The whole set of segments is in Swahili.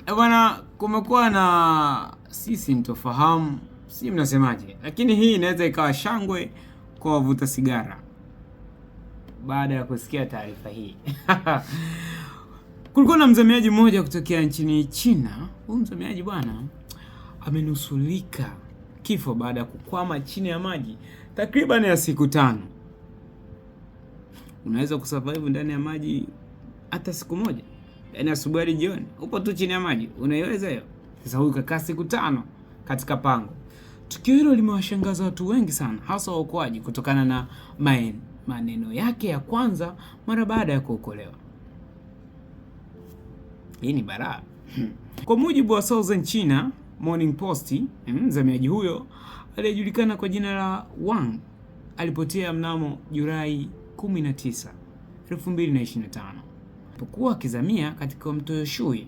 Bwana, kumekuwa na sintofahamu, si mnasemaje, lakini hii inaweza ikawa shangwe kwa wavuta sigara baada ya kusikia taarifa hii. Kulikuwa na mzamiaji mmoja kutokea nchini China. Huyu mzamiaji bwana amenusulika kifo baada ya kukwama chini ya maji takriban ya siku 5. Unaweza kusurvive ndani ya maji hata siku moja? Yaani asubuhi hadi jioni upo tu chini ya maji, unaiweza hiyo? Sasa huyu kakaa siku 5 katika pango. Tukio hilo limewashangaza watu wengi sana, hasa waokoaji, kutokana na maneno yake ya kwanza mara baada ya kuokolewa. Hii ni balaa. Kwa mujibu wa Southern China Morning Post, mzamiaji huyo aliyejulikana kwa jina la Wang alipotea mnamo Julai 19, 2025. Alipokuwa akizamia katika mto Shui.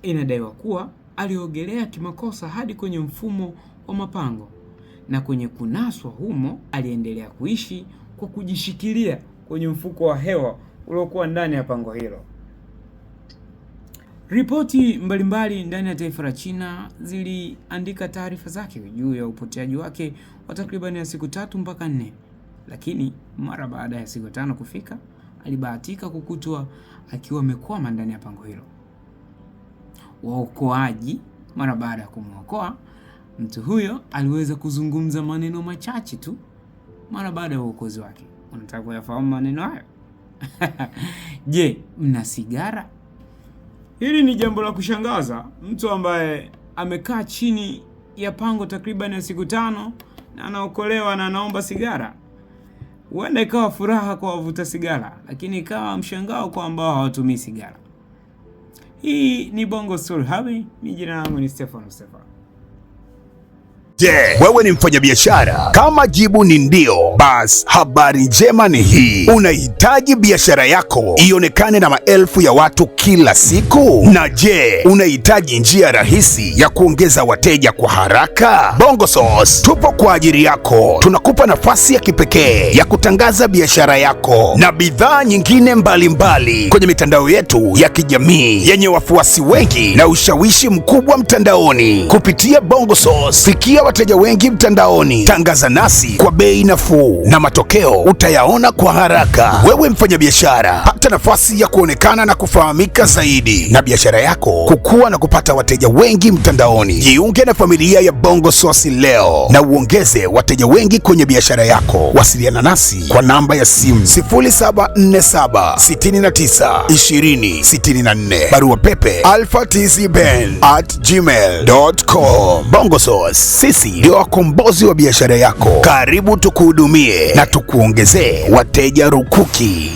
Inadaiwa kuwa aliogelea kimakosa hadi kwenye mfumo wa mapango, na kwenye kunaswa humo aliendelea kuishi kwa kujishikilia kwenye mfuko wa hewa uliokuwa ndani ya pango hilo. Ripoti mbalimbali ndani ya taifa la China ziliandika taarifa zake juu ya upoteaji wake wa takriban ya siku 3 mpaka 4, lakini mara baada ya siku 5 kufika, alibahatika kukutwa akiwa amekwama ndani ya pango hilo. Waokoaji mara baada ya kumwokoa mtu huyo aliweza kuzungumza maneno machache tu mara baada ya uokozi wake. Unataka kuyafahamu maneno hayo? Je, mna sigara? Hili ni jambo la kushangaza. Mtu ambaye amekaa chini ya pango takriban ya siku 5 na anaokolewa na anaomba sigara. Huenda ikawa furaha kwa wavuta sigara, lakini ikawa mshangao kwa ambao hawatumii sigara. Hii ni Bongo Story Hub. Jina langu ni Stefano. Wewe ni mfanyabiashara? Kama jibu ni ndio, basi habari njema ni hii. Unahitaji biashara yako ionekane na maelfu ya watu kila siku? Na unahitaji njia rahisi ya kuongeza wateja kwa haraka? Bongo Sauce tupo kwa ajili yako. Tunakupa nafasi ya kipekee ya kutangaza biashara yako na bidhaa nyingine mbalimbali kwenye mitandao yetu ya kijamii yenye wafuasi wengi na ushawishi mkubwa mtandaoni. Kupitia Bongo Sauce, fikia wateja wengi mtandaoni. Tangaza nasi kwa bei nafuu na matokeo utayaona kwa haraka. Wewe mfanyabiashara, pata nafasi ya kuonekana na kufahamika zaidi na biashara yako kukua na kupata wateja wengi mtandaoni. Jiunge na familia ya Bongo Sauce leo na uongeze wateja wengi kwenye biashara yako. Wasiliana nasi kwa namba ya simu 0747692064, barua pepe alphatizben@gmail.com. Bongo Sauce, sisi ndio wakombozi wa biashara yako. Karibu tukuhudumie na tukuongezee wateja rukuki.